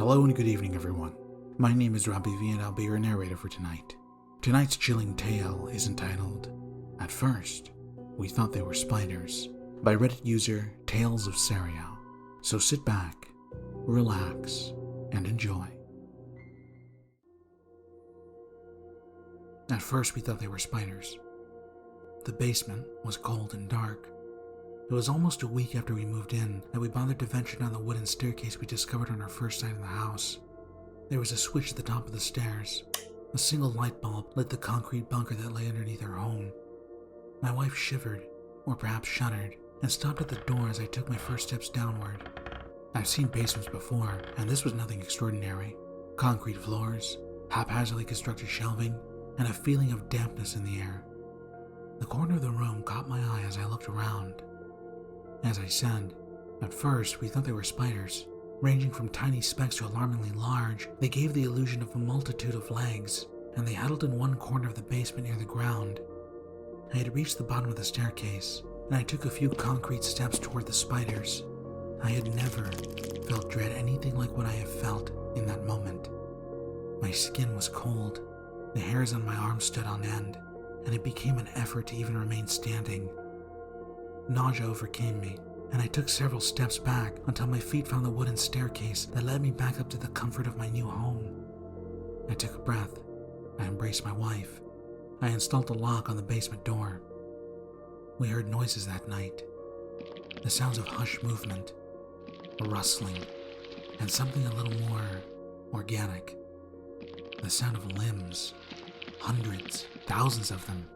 Hello and good evening, everyone. My name is Robbie V and I'll be your narrator for tonight. Tonight's chilling tale is entitled, At First, We Thought They Were Spiders, by Reddit user Tales of Serial. So sit back, relax, and enjoy. At first we thought they were spiders. The basement was cold and dark. It was almost a week after we moved in that we bothered to venture down the wooden staircase we discovered on our first night in the house. There was a switch at the top of the stairs. A single light bulb lit the concrete bunker that lay underneath our home. My wife shivered, or perhaps shuddered, and stopped at the door as I took my first steps downward. I've seen basements before, and this was nothing extraordinary. Concrete floors, haphazardly constructed shelving, and a feeling of dampness in the air. The corner of the room caught my eye as I looked around. As I said, at first we thought they were spiders. Ranging from tiny specks to alarmingly large, they gave the illusion of a multitude of legs, and they huddled in one corner of the basement near the ground. I had reached the bottom of the staircase, and I took a few concrete steps toward the spiders. I had never felt dread anything like what I have felt in that moment. My skin was cold, the hairs on my arms stood on end, and it became an effort to even remain standing. Nausea overcame me, and I took several steps back until my feet found the wooden staircase that led me back up to the comfort of my new home. I took a breath. I embraced my wife. I installed a lock on the basement door. We heard noises that night. The sounds of hushed movement, a rustling, and something a little more organic. The sound of limbs, hundreds, thousands of them.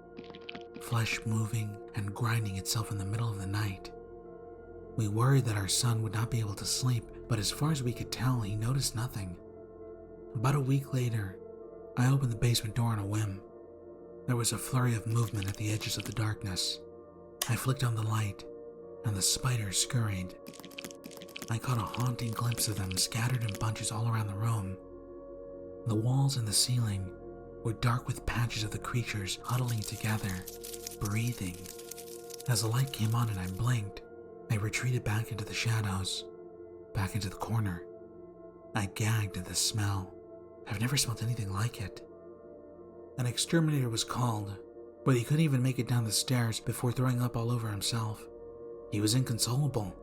Flesh moving and grinding itself in the middle of the night. We worried that our son would not be able to sleep, but as far as we could tell, he noticed nothing. About a week later, I opened the basement door on a whim. There was a flurry of movement at the edges of the darkness. I flicked on the light, and the spiders scurried. I caught a haunting glimpse of them scattered in bunches all around the room. The walls and the ceiling were dark with patches of the creatures huddling together, breathing. As the light came on and I blinked, I retreated back into the shadows, back into the corner. I gagged at the smell. I've never smelled anything like it. An exterminator was called, but he couldn't even make it down the stairs before throwing up all over himself. He was inconsolable.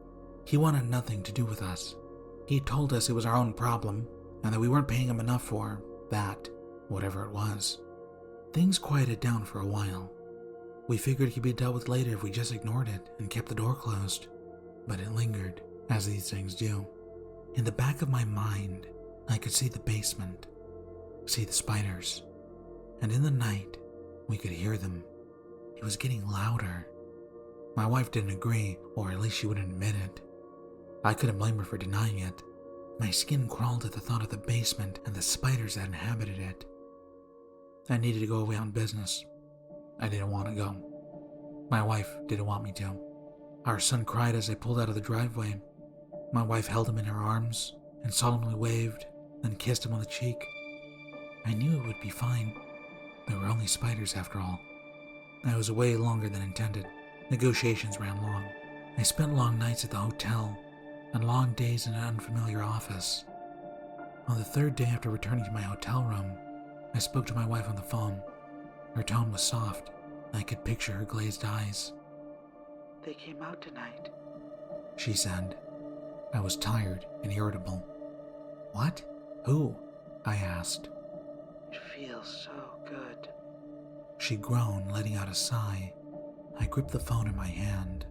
He wanted nothing to do with us. He told us it was our own problem, and that we weren't paying him enough for that, whatever it was. Things quieted down for a while. We figured it could be dealt with later if we just ignored it and kept the door closed. But it lingered, as these things do. In the back of my mind, I could see the basement, see the spiders, and in the night, we could hear them. It was getting louder. My wife didn't agree, or at least she wouldn't admit it. I couldn't blame her for denying it. My skin crawled at the thought of the basement and the spiders that inhabited it. I needed to go away on business. I didn't want to go. My wife didn't want me to. Our son cried as I pulled out of the driveway. My wife held him in her arms and solemnly waved, then kissed him on the cheek. I knew it would be fine. There were only spiders after all. I was away longer than intended. Negotiations ran long. I spent long nights at the hotel and long days in an unfamiliar office. On the third day after returning to my hotel room, I spoke to my wife on the phone. Her tone was soft. I could picture her glazed eyes. "They came out tonight," she said. I was tired and irritable. What? Who? I asked. "It feels so good." She groaned, letting out a sigh. I gripped the phone in my hand.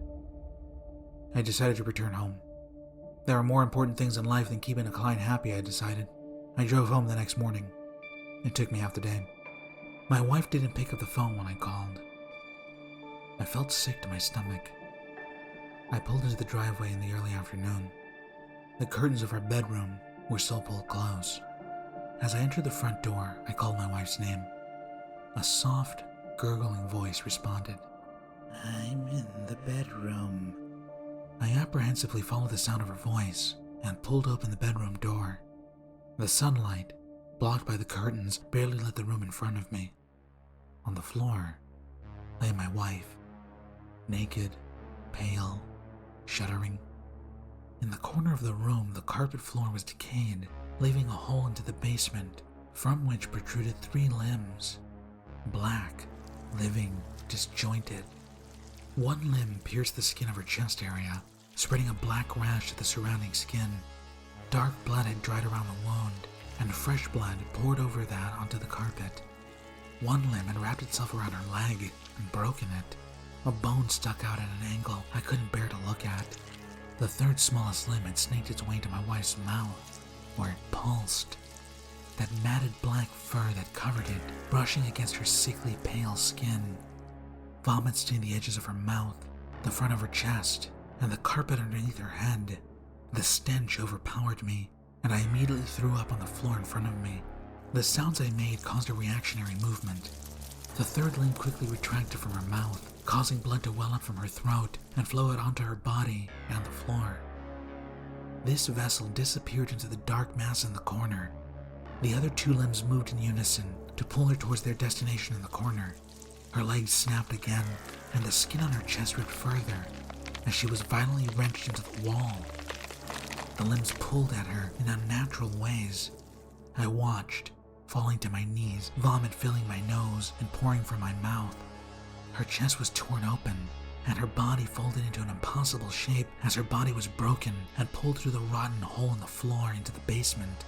I decided to return home. There are more important things in life than keeping a client happy, I decided. I drove home the next morning. It took me half the day. My wife didn't pick up the phone when I called. I felt sick to my stomach. I pulled into the driveway in the early afternoon. The curtains of our bedroom were still pulled close. As I entered the front door, I called my wife's name. A soft, gurgling voice responded. "I'm in the bedroom." I apprehensively followed the sound of her voice and pulled open the bedroom door. The sunlight, blocked by the curtains, barely lit the room in front of me. On the floor lay my wife, naked, pale, shuddering. In the corner of the room, the carpet floor was decayed, leaving a hole into the basement from which protruded 3 limbs. Black, living, disjointed. One limb pierced the skin of her chest area, spreading a black rash to the surrounding skin. Dark blood had dried around the wound, and fresh blood poured over that onto the carpet. One limb had wrapped itself around her leg and broken it. A bone stuck out at an angle I couldn't bear to look at. The third smallest limb had snaked its way into my wife's mouth, where it pulsed. That matted black fur that covered it, brushing against her sickly pale skin. Vomit stained the edges of her mouth, the front of her chest, and the carpet underneath her head. The stench overpowered me, and I immediately threw up on the floor in front of me. The sounds I made caused a reactionary movement. The third limb quickly retracted from her mouth, causing blood to well up from her throat and flow out onto her body and the floor. This vessel disappeared into the dark mass in the corner. The other 2 limbs moved in unison to pull her towards their destination in the corner. Her legs snapped again, and the skin on her chest ripped further as she was violently wrenched into the wall. The limbs pulled at her in unnatural ways. I watched, falling to my knees, vomit filling my nose and pouring from my mouth. Her chest was torn open, and her body folded into an impossible shape as her body was broken and pulled through the rotten hole in the floor into the basement.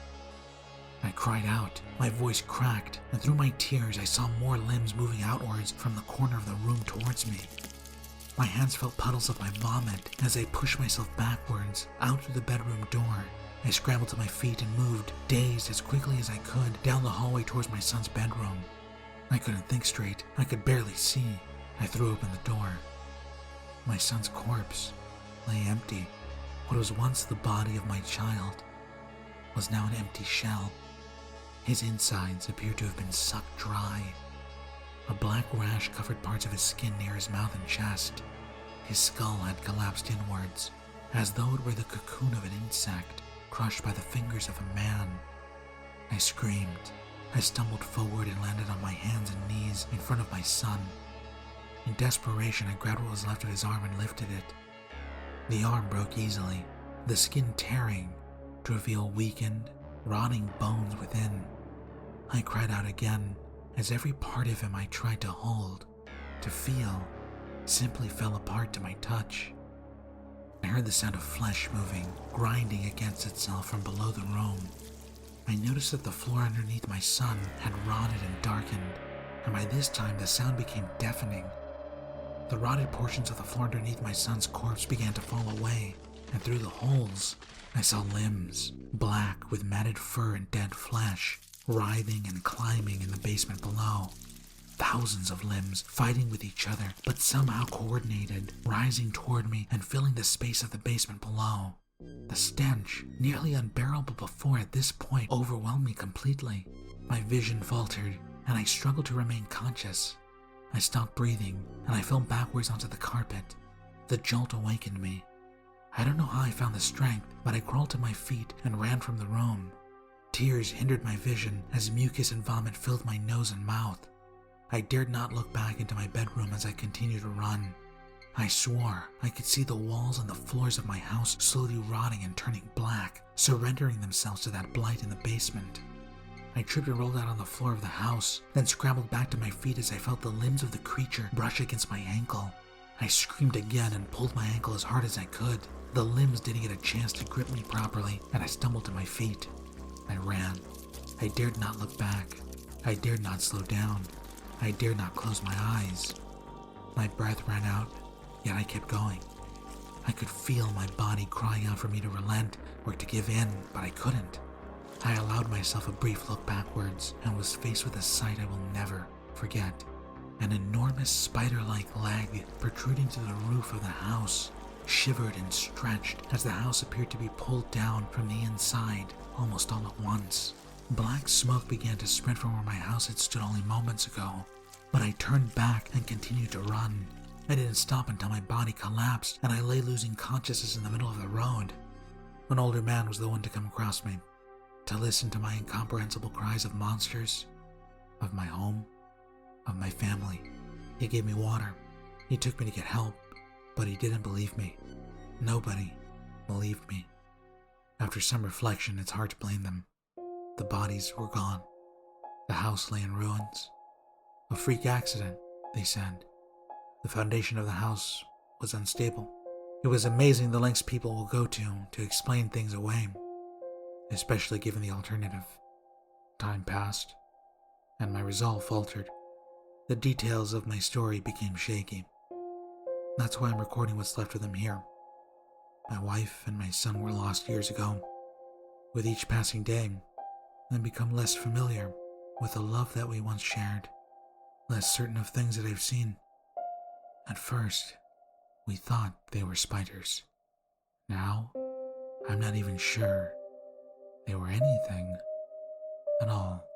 I cried out, my voice cracked, and through my tears I saw more limbs moving outwards from the corner of the room towards me. My hands felt puddles of my vomit as I pushed myself backwards out through the bedroom door. I scrambled to my feet and moved, dazed as quickly as I could, down the hallway towards my son's bedroom. I couldn't think straight. I could barely see. I threw open the door. My son's corpse lay empty. What was once the body of my child was now an empty shell. His insides appeared to have been sucked dry. A black rash covered parts of his skin near his mouth and chest. His skull had collapsed inwards, as though it were the cocoon of an insect crushed by the fingers of a man. I screamed. I stumbled forward and landed on my hands and knees in front of my son. In desperation, I grabbed what was left of his arm and lifted it. The arm broke easily, the skin tearing to reveal weakened, rotting bones within. I cried out again as every part of him I tried to hold, to feel, simply fell apart to my touch. I heard the sound of flesh moving, grinding against itself from below the room. I noticed that the floor underneath my son had rotted and darkened, and by this time the sound became deafening. The rotted portions of the floor underneath my son's corpse began to fall away, and through the holes, I saw limbs, black with matted fur and dead flesh, writhing and climbing in the basement below. Thousands of limbs fighting with each other, but somehow coordinated, rising toward me and filling the space of the basement below. The stench, nearly unbearable before at this point, overwhelmed me completely. My vision faltered, and I struggled to remain conscious. I stopped breathing, and I fell backwards onto the carpet. The jolt awakened me. I don't know how I found the strength, but I crawled to my feet and ran from the room. Tears hindered my vision as mucus and vomit filled my nose and mouth. I dared not look back into my bedroom as I continued to run. I swore I could see the walls and the floors of my house slowly rotting and turning black, surrendering themselves to that blight in the basement. I tripped and rolled out on the floor of the house, then scrambled back to my feet as I felt the limbs of the creature brush against my ankle. I screamed again and pulled my ankle as hard as I could. The limbs didn't get a chance to grip me properly, and I stumbled to my feet. I ran. I dared not look back. I dared not slow down. I dared not close my eyes. My breath ran out, yet I kept going. I could feel my body crying out for me to relent or to give in, but I couldn't. I allowed myself a brief look backwards and was faced with a sight I will never forget. An enormous spider-like leg protruding to the roof of the house, shivered and stretched as the house appeared to be pulled down from the inside almost all at once. Black smoke began to spread from where my house had stood only moments ago, but I turned back and continued to run. I didn't stop until my body collapsed and I lay losing consciousness in the middle of the road. An older man was the one to come across me, to listen to my incomprehensible cries of monsters, of my home, of my family. He gave me water. He took me to get help, but he didn't believe me. Nobody believed me. After some reflection, it's hard to blame them. The bodies were gone. The house lay in ruins. A freak accident, they said. The foundation of the house was unstable. It was amazing the lengths people will go to explain things away, especially given the alternative. Time passed, and my resolve faltered. The details of my story became shaky. That's why I'm recording what's left of them here. My wife and my son were lost years ago. With each passing day, I've become less familiar with the love that we once shared, less certain of things that I've seen. At first, we thought they were spiders. Now, I'm not even sure they were anything at all.